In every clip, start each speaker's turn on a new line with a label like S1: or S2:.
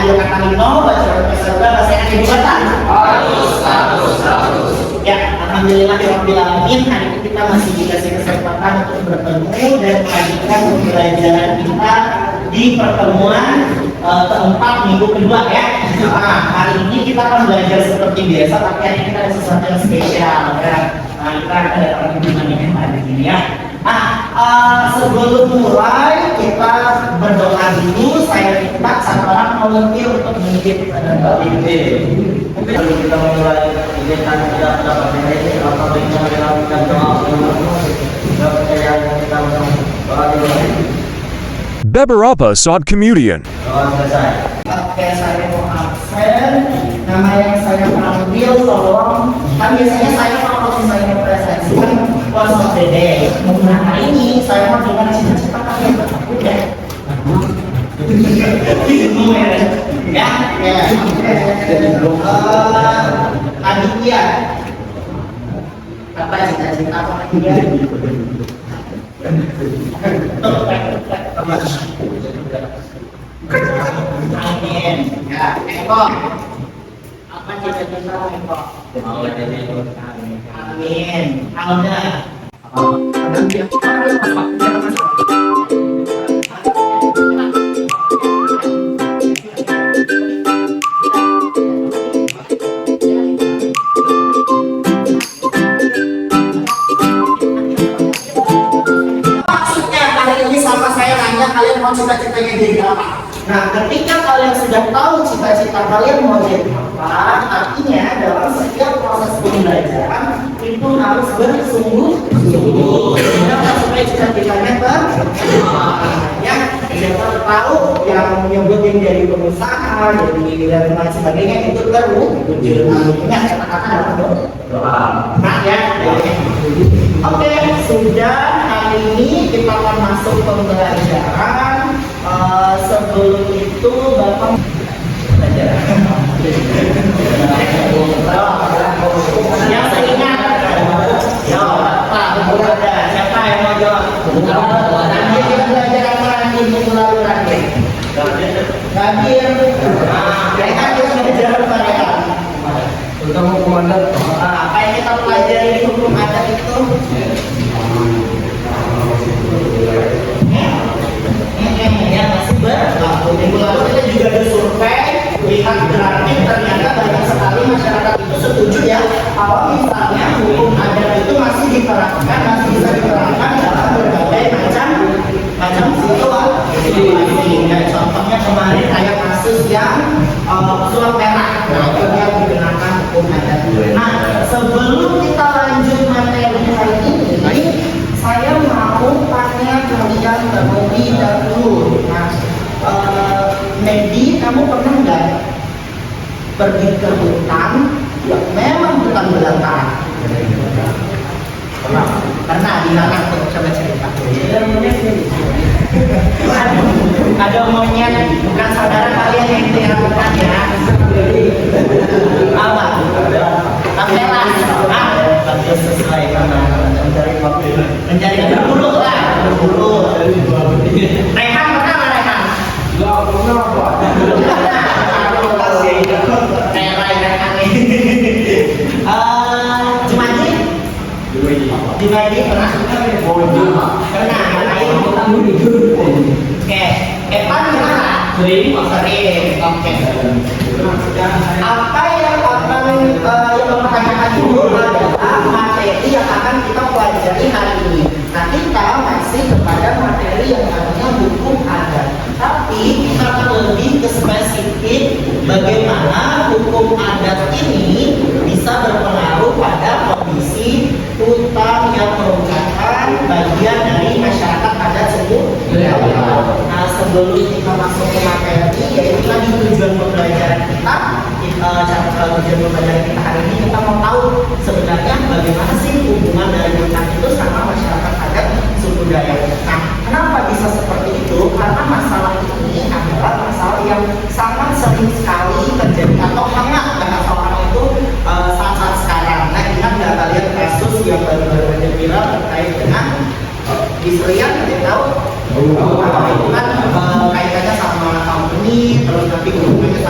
S1: Adil kata Nino, baca SLB, bahasa Ibu Kota. Ya, alhamdulillah alamin, hari ini kita masih dikasih kesempatan untuk bertemu dan melanjutkan pembelajaran kita di pertemuan keempat minggu kedua ya. Nah, hari ini kita akan belajar seperti biasa, tapi hari ini kita ada sesuatu yang spesial ya. Nah, kita akan datang ke hari ini ya. Sebelum mulai kita berdoa dulu. Saya minta satu orang volunteer untuk memimpin
S2: Kalau kita mulai kegiatan kita dapat ini, apa baiknya melakukan doa kepercayaan kita doa dulu.
S3: Beberapa saat kemudian.
S2: Doa selesai.
S1: Oke, saya mau absen. Nama yang saya panggil tolong. Kan biasanya saya kalau misalnya presentasi kan was of the day. Nah, hari ini saya mau dengar cita-cita kalian. Udah. Ya, ya. Aditya. Apa cita-cita kalian? Amin. Ya, Eko. Apa cita-cita Eko?
S2: Mau jadi
S1: Amin. Alda. Kalian mau cita-citanya jadi apa? Nah, ketika kalian sudah tahu cita-cita kalian mau jadi apa, artinya dalam setiap proses pembelajaran itu harus bersungguh-sungguh. Kenapa? Supaya cita-citanya ya, siapa tahu yang nyebutin jadi pengusaha, jadi dan lain sebagainya itu terwujud. Ingat kata-kata dalam doa. Nah ya. Oke, sudah hari ini kita akan masuk pembelajaran. Sebelum itu Bapak belajar. Yang saya ingat, ya Pak, ada siapa yang mau jawab? Nanti kita belajar apa nanti minggu lalu nanti? Hadir. Mereka kita belajar apa mereka?
S2: Terutama komandan.
S1: Apa yang kita pelajari di hukum adat itu? Ya masih berlaku. Minggu lalu kita juga ada survei, lihat grafik, ternyata banyak sekali masyarakat itu setuju ya kalau misalnya hukum adat itu masih diterapkan, masih bisa diterapkan dalam berbagai macam situasi. Ya, contohnya kemarin kayak kasus yang surat merah, nah itu yang digunakan hukum adat. Nah, sebelum kita lanjut materi hari ini, saya mau tanya kalian terlebih dahulu. Nah, Medi, kamu pernah nggak pergi ke hutan yang memang hutan belantara? Pernah di mana tuh? Coba cerita. Ada monyet, bukan saudara kalian yang dilihat ya? Apa? Tampelas. Bagus sesuai karena mencari berbulu lah, berbulu. Rehan pernah nggak Rehan?
S2: Nggak pernah Pak.
S1: Kayak Rehan ini. Jumaidi pernah? Pernah. Oke. Evan pernah? Sering. Oke. Apa yang akan yang mempertanyakan dulu adalah materi yang akan kita pelajari hari ini. Nah, kita masih kepada materi yang namanya hukum adat. Tapi kita akan lebih ke spesifik bagaimana hukum adat ini bisa berpengaruh pada kondisi hutan yang merupakan bagian dari masyarakat adat suku Jawa. Nah, sebelum kita masuk ke materi, yaitu tadi tujuan pembelajaran kita, tujuan pembelajaran kita hari ini kita mau tahu sebenarnya bagaimana sih hubungan dari hutan itu sama masyarakat adat suku Dayak. Nah, kenapa bisa seperti itu? Karena masalah ini adalah masalah yang sangat sering sekali terjadi atau hangat dengan orang itu saat-saat sekarang. Nah, ingat nggak kalian kasus yang baru-baru aja viral terkait dengan Israel? Kalian tahu? Itu kan kaitannya sama company, terus tapi hubungannya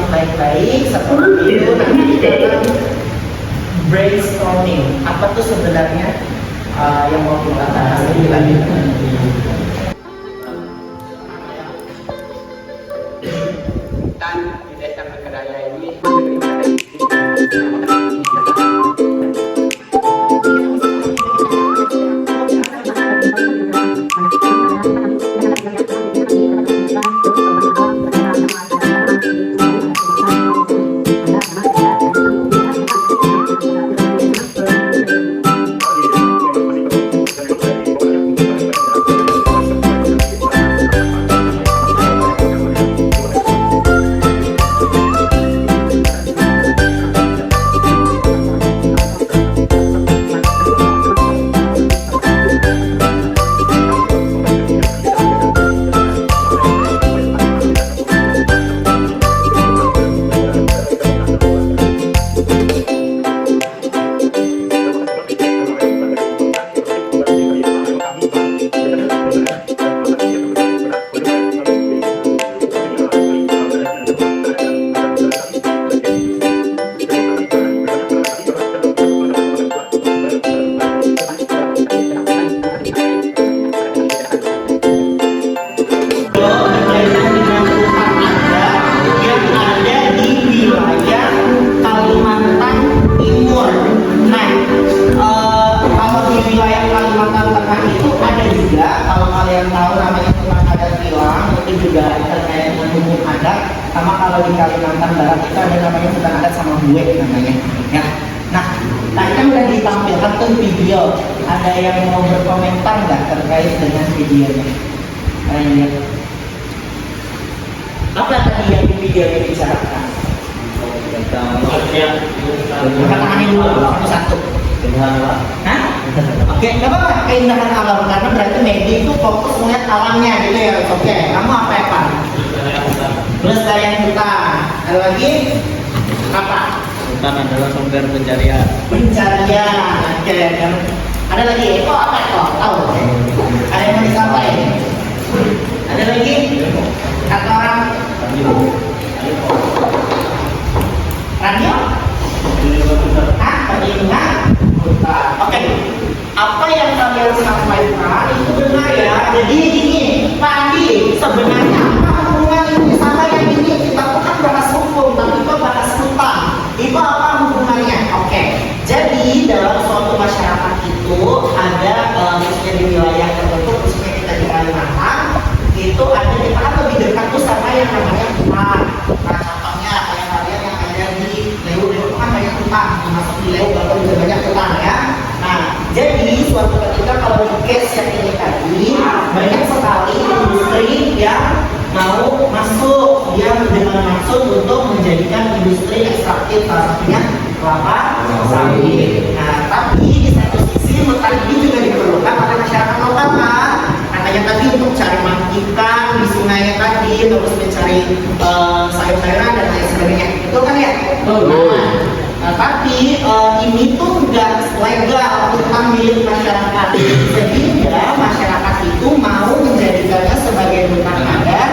S1: baik-baik. Setelah itu nanti kita akan brainstorming. Apa tuh sebenarnya yang mau kita bahas lebih lanjut? Dan di desa Mekaraya ini sama kalau di Kalimantan Barat itu ada namanya hutan adat sama buwe namanya ya. Nah, tadi kan udah ditampilkan tuh video. Ada yang mau berkomentar nggak terkait dengan videonya? Kalian lihat apa tadi yang di video yang dibicarakan? Angkat tangannya dulu satu-satu. Hah? Oke, nggak apa-apa keindahan alam karena berarti media itu fokus melihat alamnya gitu ya. Oke, kamu apa ya Pak? Pelestarian hutan. Ada lagi apa?
S2: Hutan adalah sumber pencarian.
S1: Pencarian. Oke. Ada lagi? Oh apa kok? Tahu? Ada yang mau disampaikan? Ada lagi? Kata orang? Radio? Ah, perlindungan hutan. Oke. Apa yang kalian sampaikan itu benar ya. Jadi ini, Pak Andi, sebenarnya apa hubungan ini sama yang ini? Kita bukan bahas hukum, tapi kita bahas hutan. Itu apa hubungannya? Oke. Jadi dalam suatu masyarakat itu ada khususnya di wilayah tertentu, khususnya kita di Kalimantan, itu ada kita kan lebih dekat tuh sama yang namanya hutan. Nah, contohnya kayak kalian yang ada di Leu itu kan banyak hutan, termasuk di Leu Bapak juga banyak hutan ya. Nah, jadi suatu ketika kalau di case yang ini tadi banyak sekali industri yang mau masuk dia dengan maksud untuk menjadikan industri ekstraktif salah satunya kelapa sawit. Nah, tapi di satu sisi hutan ini juga diperlukan oleh masyarakat lokal kan. Katanya tadi untuk cari ikan di sungai tadi, terus mencari sayur-sayuran dan lain sebagainya. Itu kan ya? Nah, tapi ini tuh nggak legal hutan milik masyarakat. Sehingga masyarakat itu mau menjadikannya sebagai hutan adat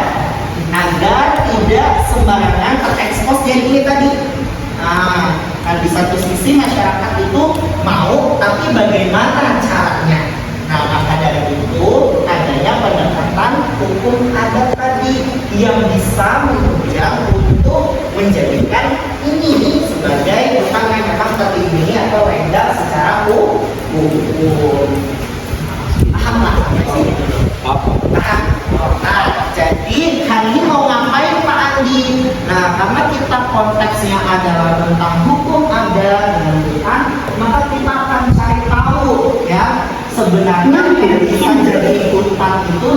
S1: agar tidak sembarangan terekspos yang ini tadi. Nah, di satu sisi masyarakat itu mau, tapi bagaimana caranya? Nah, maka dari itu adanya pendekatan hukum adat tadi yang bisa menunjang untuk menjadikan ini sebagai hutan yang memang terlindungi atau legal secara hukum. Paham lah ya sih? Paham. Nah, jadi hari ini mau ngapain Pak Andi? Nah, karena kita konteksnya adalah tentang hukum adat dan hutan, maka kita akan cari tahu ya sebenarnya yang bisa jadi hutan itu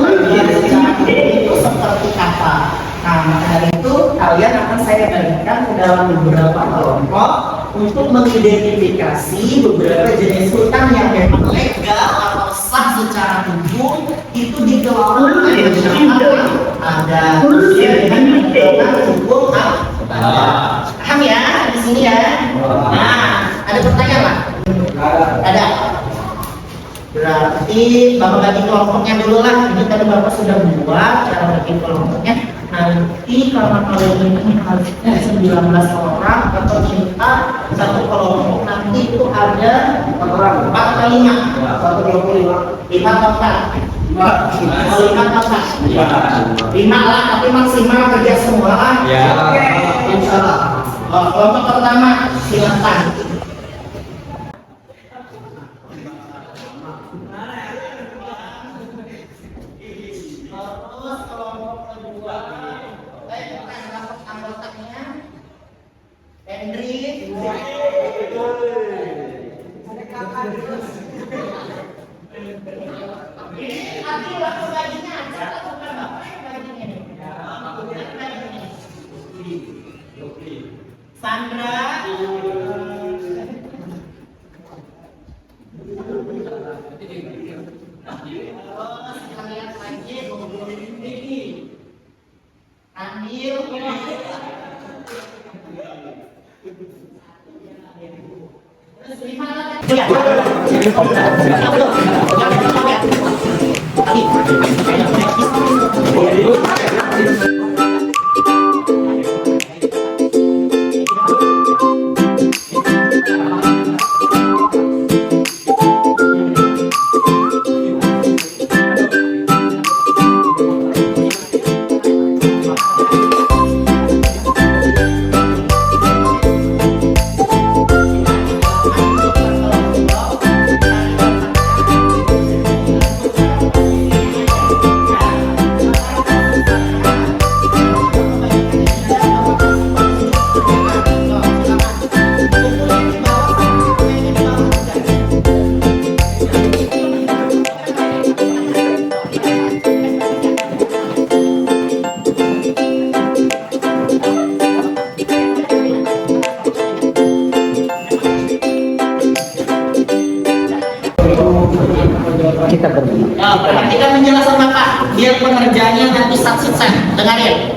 S1: secara hukum itu seperti apa. Nah, maka dari itu kalian akan saya bagikan ke dalam beberapa kelompok untuk mengidentifikasi beberapa jenis hutan yang memang legal atau sah secara hukum itu dikelola oleh masyarakat ada dengan penegakan hukum adat. Paham ya di sini ya? Nah, ada pertanyaan Pak? Ada. Berarti Bapak bagi kelompoknya dulu lah. Ini tadi Bapak sudah buat cara bagi kelompoknya. Nah, nanti karena kalian ini harusnya 19 orang atau minta satu kelompok nanti itu ada 4 ke 5 5 total 5 total 5 lah tapi maksimal kerja semua
S2: Ya.
S1: Oke, insyaallah. Kelompok pertama silakan. Terus kelompok kedua, anggotanya Hendri. Ini nanti waktu gajinya aja atau bukan bapak yang gajinya ini? Sandra. Terus kalian lagi Vicky, Anil, terus 5 lagi. Ya, perhatikan penjelasan Bapak biar pengerjaannya nanti sat-sat. Dengarin.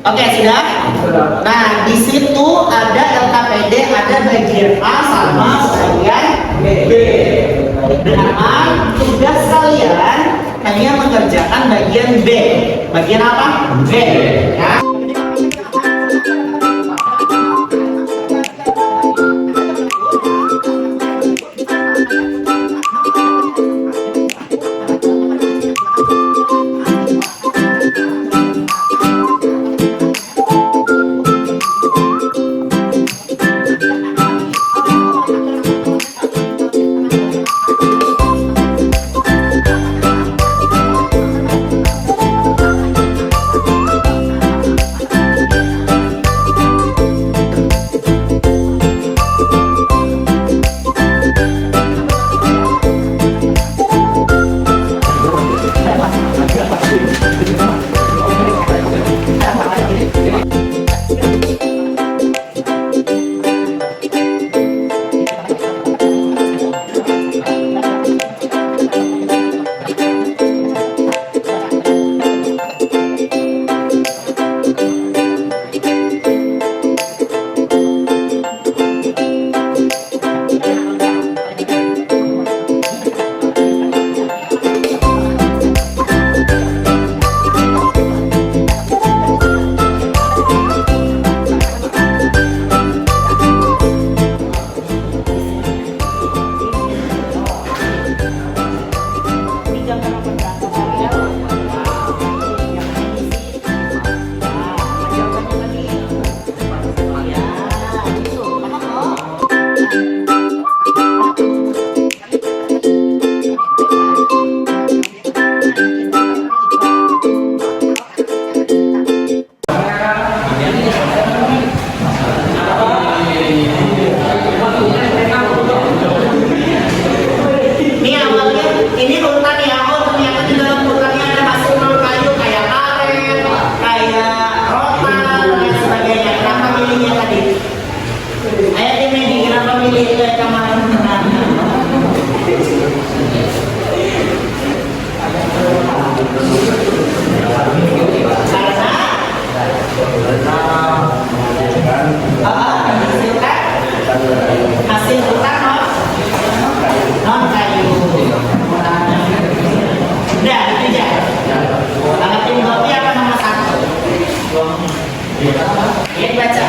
S1: Oke, sudah? Nah, di situ ada LKPD, ada bagian A sama bagian B. Dan tugas kalian hanya mengerjakan bagian B. Bagian apa? B. Ya. Ya dibaca.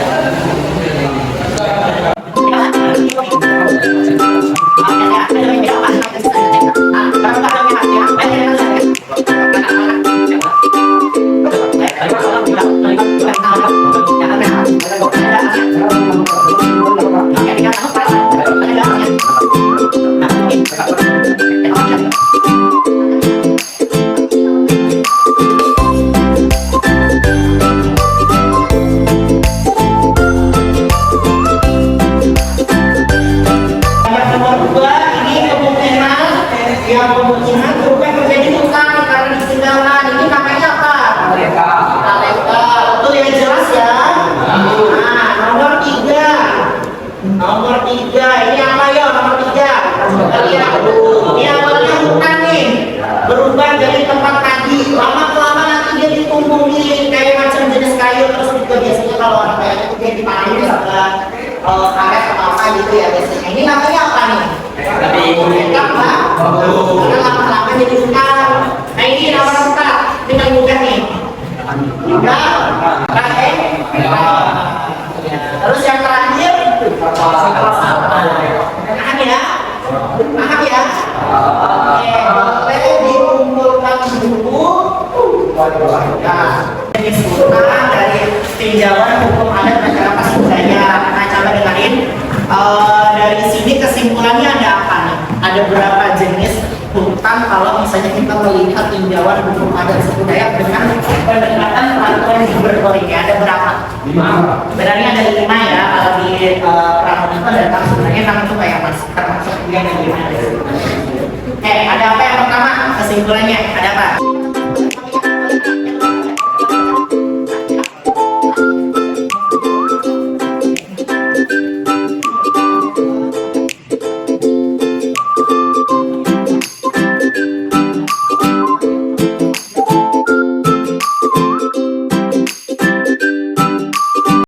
S1: Kemungkinan berubah menjadi utang karena ketinggalan. Ini namanya apa? Talenta. Betul ya, jelas ya. Nah, nomor 3. Ini apa ya? Nomor 3. Kita lihat. Ini awalnya utang nih, berubah jadi tempat kaji. Lama-lama nanti dia ditumbung nih kayak macam jenis kayu. Terus juga biasanya kalau orang kayak itu dia dipanen sama karet atau apa gitu ya biasanya. Ini namanya apa nih? Enak lah. Karena lama-lama jadi utang. Nah ini nomor 4 dengan mudah nih. Terus yang terakhir, paham ya? Paham ya? Oke, boleh dikumpulkan dulu. Nah, ini utang dari tinjauan hukum adat masyarakat budaya. Nah, coba dengerin. Dari sini kesimpulannya ada apa nih? Ada berapa jenis hutang kalau misalnya kita melihat tinjauan hukum adat budaya dengan pendekatan peraturan gubernur ini ada berapa? 5. Sebenarnya ada 5 ya. Kalau di peraturan itu ada sebenarnya 6 itu kayak termasuk yang 5. Ada apa yang pertama kesimpulannya? Ada apa?